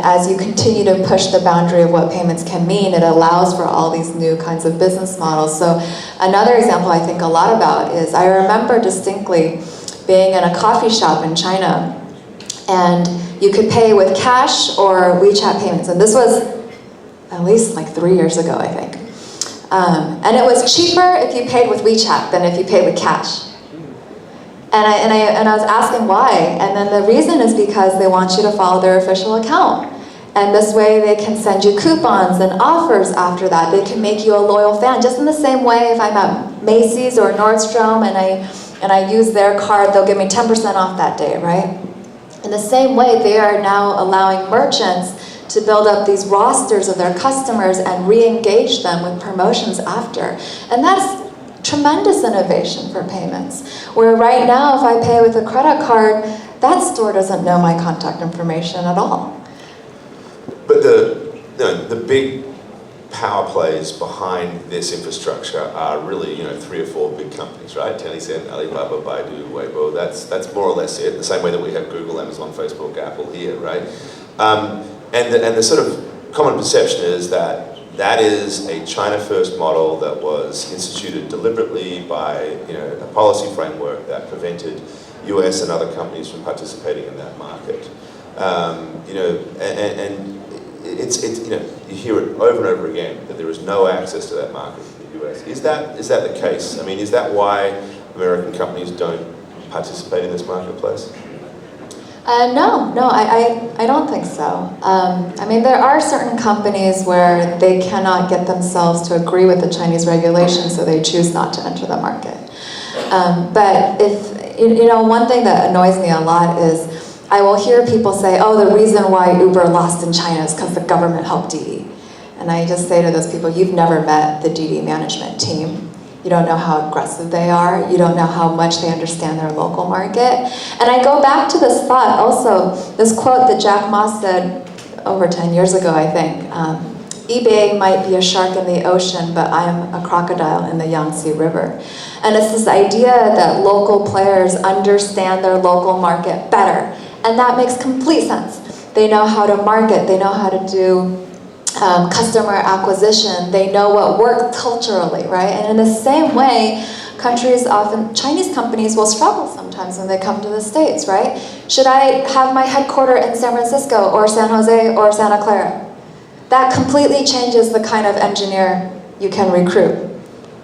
as you continue to push the boundary of what payments can mean, it allows for all these new kinds of business models. So another example I think a lot about is, I remember distinctly being in a coffee shop in China, and you could pay with cash or WeChat payments. And this was at least like 3 years ago, I think. And it was cheaper if you paid with WeChat than if you paid with cash. And I was asking why, and then the reason is because they want you to follow their official account. And this way they can send you coupons and offers after that. They can make you a loyal fan. Just in the same way, if I'm at Macy's or Nordstrom and I use their card, they'll give me 10% off that day, right? In the same way, they are now allowing merchants to build up these rosters of their customers and re-engage them with promotions after. And that's tremendous innovation for payments. Where right now, if I pay with a credit card, that store doesn't know my contact information at all. But the big power plays behind this infrastructure are really 3 or 4 big companies, right? Tencent, Alibaba, Baidu, Weibo. That's more or less it. The same way that we have Google, Amazon, Facebook, Apple here, right? And the sort of common perception is that is a China-first model that was instituted deliberately by a policy framework that prevented US and other companies from participating in that market. It's you hear it over and over again that there is no access to that market in the US. Is that the case? I mean, is that why American companies don't participate in this marketplace? No, I don't think so. I mean, there are certain companies where they cannot get themselves to agree with the Chinese regulations, so they choose not to enter the market. But if, one thing that annoys me a lot is I will hear people say, oh, the reason why Uber lost in China is because the government helped Didi. And I just say to those people, you've never met the Didi management team. You don't know how aggressive they are. You don't know how much they understand their local market. And I go back to this thought also, this quote that Jack Ma said over 10 years ago, I think. eBay might be a shark in the ocean, but I am a crocodile in the Yangtze River. And it's this idea that local players understand their local market better. And that makes complete sense. They know how to market, they know how to do customer acquisition, they know what works culturally, right? And in the same way, Chinese companies will struggle sometimes when they come to the States, right? Should I have my headquarters in San Francisco or San Jose or Santa Clara? That completely changes the kind of engineer you can recruit.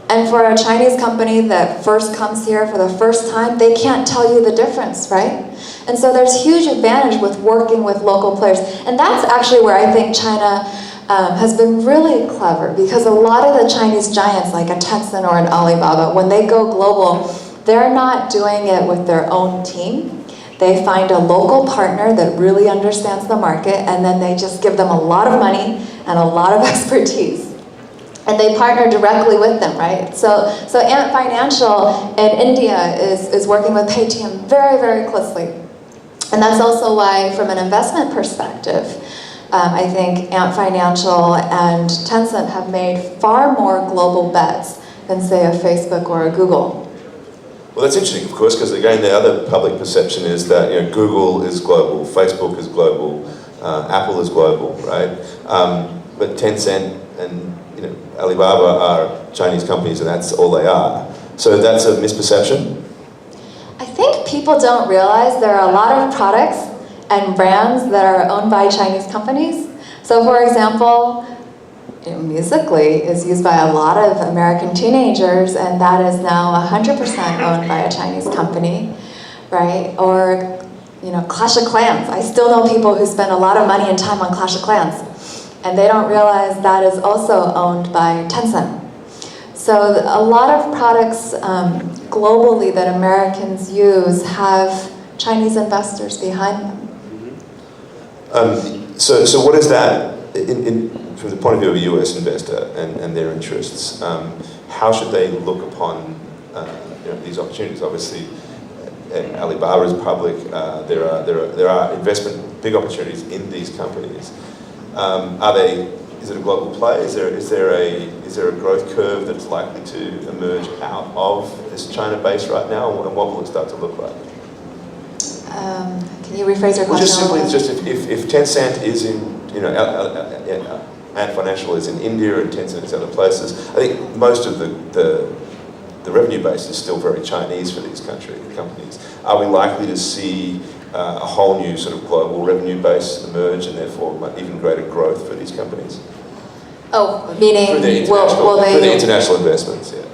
And for a Chinese company that first comes here for the first time, they can't tell you the difference, right? And so there's huge advantage with working with local players. And that's actually where I think China has been really clever, because a lot of the Chinese giants like a Tencent or an Alibaba, when they go global, they're not doing it with their own team. They find a local partner that really understands the market, and then they just give them a lot of money and a lot of expertise. And they partner directly with them, right? So Ant Financial in India is working with Paytm very, very closely. And that's also why, from an investment perspective, I think Ant Financial and Tencent have made far more global bets than, say, a Facebook or a Google. Well, that's interesting, of course, because again, the other public perception is that Google is global, Facebook is global, Apple is global, right? But Tencent and Alibaba are Chinese companies, and that's all they are. So that's a misperception? I think people don't realize there are a lot of products and brands that are owned by Chinese companies. So for example, Musical.ly is used by a lot of American teenagers, and that is now 100% owned by a Chinese company, right? Or, Clash of Clans. I still know people who spend a lot of money and time on Clash of Clans, and they don't realize that is also owned by Tencent. So a lot of products globally that Americans use have Chinese investors behind them. So what is that, from the point of view of a US investor and their interests, how should they look upon these opportunities? Obviously, Alibaba is public. There are big opportunities in these companies. Is it a global play? Is there a growth curve that's likely to emerge out of this China base right now, and what will it start to look like? Can you rephrase your question? Well, just simply, just if Tencent is in, Ant Financial is in India and Tencent is other places, I think most of the revenue base is still very Chinese for these companies. Are we likely to see a whole new sort of global revenue base emerge and therefore even greater growth for these companies? Oh, meaning Through the international investments, yeah.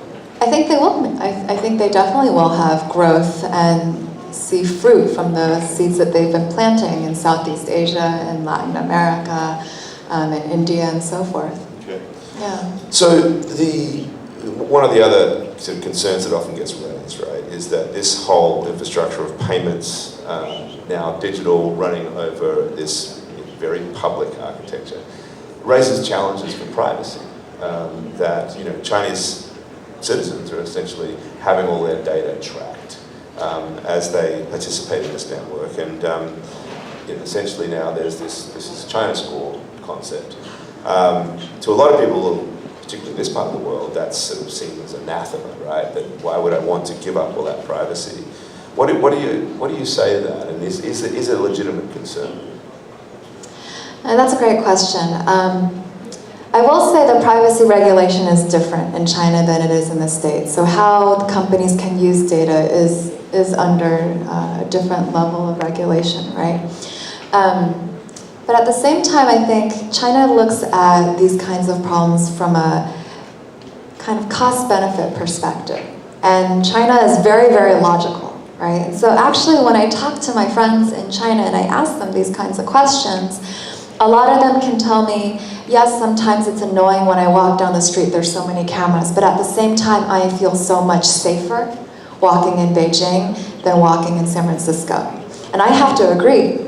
I think they will. I think they definitely will have growth and see fruit from the seeds that they've been planting in Southeast Asia and Latin America, and India and so forth. Okay. Yeah. So one of the other sort of concerns that often gets raised, right, is that this whole infrastructure of payments, now digital, running over this very public architecture, raises challenges for privacy. That Chinese citizens are essentially having all their data tracked as they participate in this network, and essentially now there's this is China score concept. To a lot of people, particularly this part of the world, that's sort of seen as anathema, right? That why would I want to give up all that privacy? What do you say to that? And is it a legitimate concern? That's a great question. I will say that privacy regulation is different in China than it is in the States. So how the companies can use data is under a different level of regulation, right? But at the same time, I think China looks at these kinds of problems from a kind of cost-benefit perspective. And China is very, very logical, right? And so actually when I talk to my friends in China and I ask them these kinds of questions, a lot of them can tell me, yes, sometimes it's annoying when I walk down the street, there's so many cameras, but at the same time, I feel so much safer walking in Beijing than walking in San Francisco. And I have to agree.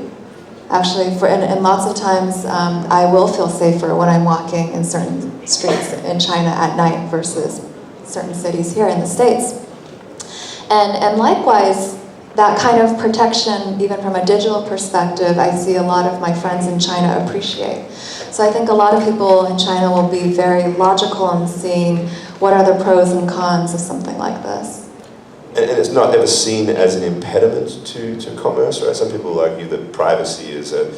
Actually, and lots of times, I will feel safer when I'm walking in certain streets in China at night versus certain cities here in the States. And likewise, that kind of protection, even from a digital perspective, I see a lot of my friends in China appreciate. So I think a lot of people in China will be very logical in seeing what are the pros and cons of something like this. And it's not ever seen as an impediment to commerce, right? Some people argue that privacy is an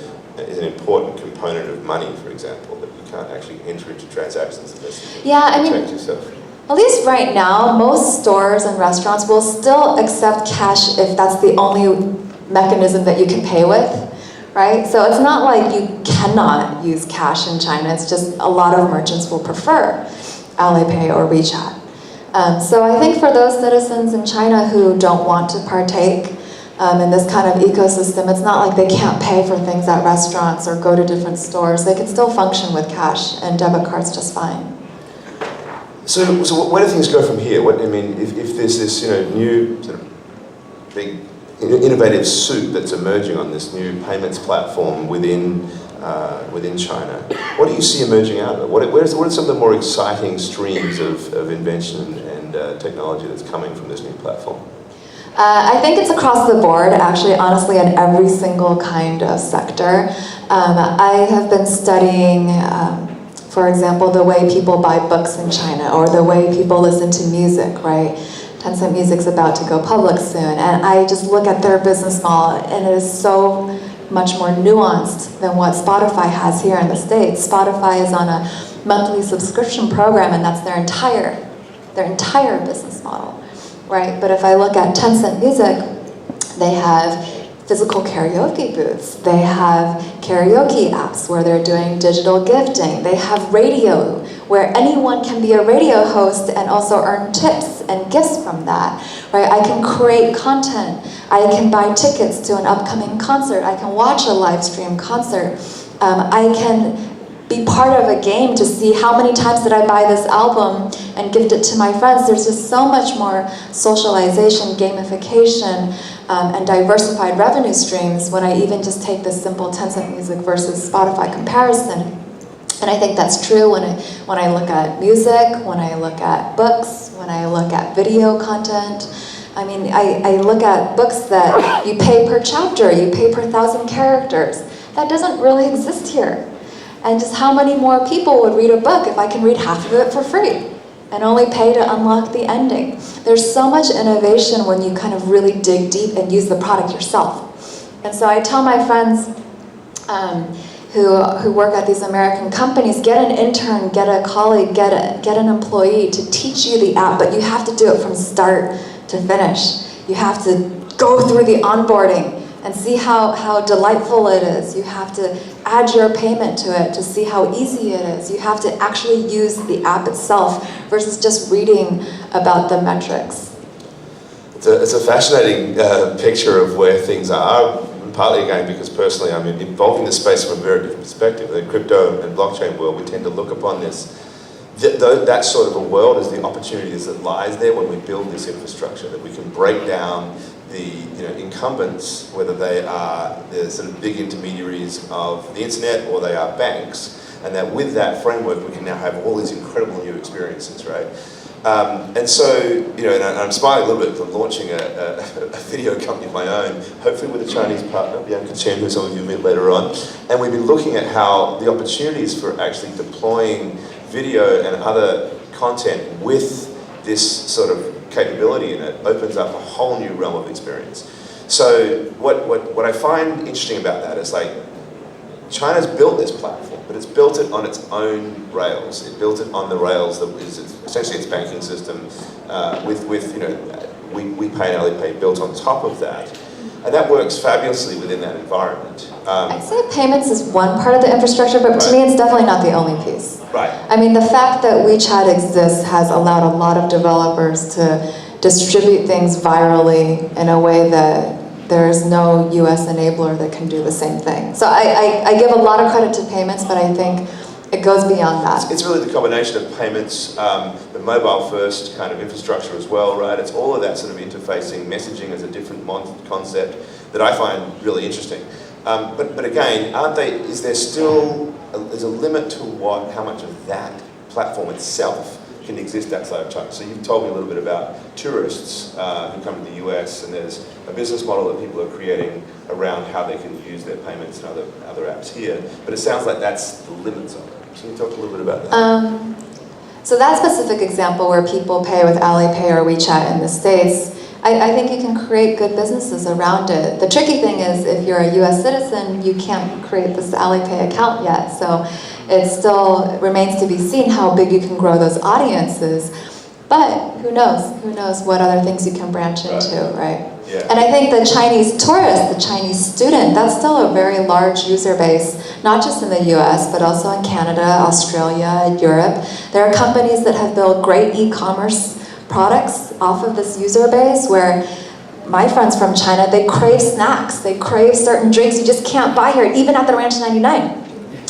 important component of money, for example, that you can't actually enter into transactions unless you protect yourself. At least right now, most stores and restaurants will still accept cash if that's the only mechanism that you can pay with, right? So it's not like you cannot use cash in China, it's just a lot of merchants will prefer Alipay or WeChat. So I think for those citizens in China who don't want to partake in this kind of ecosystem, it's not like they can't pay for things at restaurants or go to different stores. They can still function with cash and debit cards just fine. So where do things go from here? If there's this new sort of big innovative soup that's emerging on this new payments platform within China, what do you see emerging out of it? What are some of the more exciting streams of invention and technology that's coming from this new platform? I think it's across the board, actually, honestly, in every single kind of sector. I have been studying, for example, the way people buy books in China, or the way people listen to music, right? Tencent Music's about to go public soon, and I just look at their business model, and it is so much more nuanced than what Spotify has here in the States. Spotify is on a monthly subscription program, and that's their entire business model, right? But if I look at Tencent Music, they have physical karaoke booths. They have karaoke apps where they're doing digital gifting. They have radio, where anyone can be a radio host and also earn tips and gifts from that, right? I can create content. I can buy tickets to an upcoming concert. I can watch a live stream concert. I can be part of a game to see how many times did I buy this album and gift it to my friends. There's just so much more socialization, gamification, and diversified revenue streams when I even just take this simple Tencent Music versus Spotify comparison. And I think that's true when I look at music, when I look at books, when I look at video content. I mean, I look at books that you pay per chapter, you pay per 1,000 characters. That doesn't really exist here. And just how many more people would read a book if I can read half of it for free and only pay to unlock the ending? There's so much innovation when you kind of really dig deep and use the product yourself. And so I tell my friends who work at these American companies, get an intern, get a colleague, get an employee to teach you the app, but you have to do it from start to finish. You have to go through the onboarding and see how delightful it is. You have to add your payment to it to see how easy it is. You have to actually use the app itself versus just reading about the metrics. It's a fascinating picture of where things are, partly again because personally I'm involved in this space from a very different perspective. The crypto and blockchain world, we tend to look upon that sort of a world as the opportunities that lies there when we build this infrastructure, that we can break down the incumbents, whether they are the sort of big intermediaries of the internet or they are banks, and that with that framework we can now have all these incredible new experiences, right? And so, and I'm smiling a little bit from launching a video company of my own, hopefully with a Chinese partner, Bianca Chen, who some of you meet later on, and we've been looking at how the opportunities for actually deploying video and other content with this sort of capability in it opens up a whole new realm of experience. So what I find interesting about that is like, China's built this platform, but it's built it on its own rails. It built it on the rails that is essentially its banking system, with we pay and Alipay built on top of that. And that works fabulously within that environment. I'd say payments is one part of the infrastructure, but to me it's definitely not the only piece. Right. I mean, the fact that WeChat exists has allowed a lot of developers to distribute things virally in a way that there is no US enabler that can do the same thing. So I give a lot of credit to payments, but I think it goes beyond that. It's really the combination of payments, the mobile first kind of infrastructure as well, right? It's all of that sort of interfacing, messaging as a different concept that I find really interesting. But again, is there still, there's a limit to how much of that platform itself can exist outside of China. So you've told me a little bit about tourists who come to the US, and there's a business model that people are creating around how they can use their payments and other apps here. But it sounds like that's the limits of it. Can you talk a little bit about that? So that specific example where people pay with Alipay or WeChat in the States, I think you can create good businesses around it. The tricky thing is if you're a US citizen, you can't create this Alipay account yet. So it still remains to be seen how big you can grow those audiences. But who knows? Who knows what other things you can branch into, right? Yeah. And I think the Chinese tourist, the Chinese student, that's still a very large user base, not just in the US, but also in Canada, Australia, Europe. There are companies that have built great e-commerce products off of this user base where my friends from China, they crave snacks, they crave certain drinks you just can't buy here, even at the Ranch 99,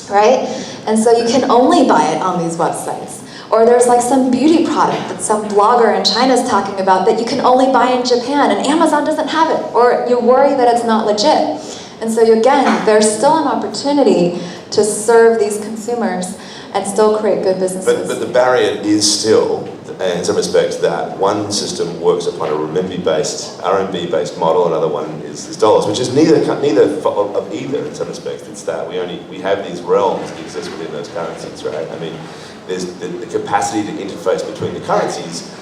right? And so you can only buy it on these websites. Or there's like some beauty product that some blogger in China is talking about that you can only buy in Japan and Amazon doesn't have it, or you worry that it's not legit. And so again, there's still an opportunity to serve these consumers and still create good businesses. But the barrier is still, in some respects, that one system works upon a RMB-based model, another one is dollars, which is neither of either in some respects. It's that we have these realms that exist within those currencies, right? I mean, there's the capacity to interface between the currencies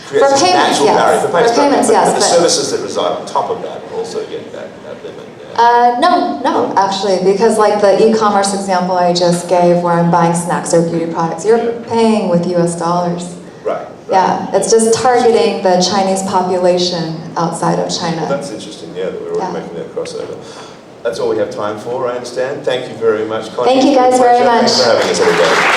creates a natural barrier for payments. But the services that reside on top of that also get that limit. Yeah. No, actually, because like the e-commerce example I just gave where I'm buying snacks or beauty products, you're paying with US dollars. Right. Yeah, it's just targeting the Chinese population outside of China. Well, that's interesting, yeah, that we're already making that crossover. That's all we have time for, I understand. Thank you very much, Connie. Thank you guys very much. Thanks for having us, everybody.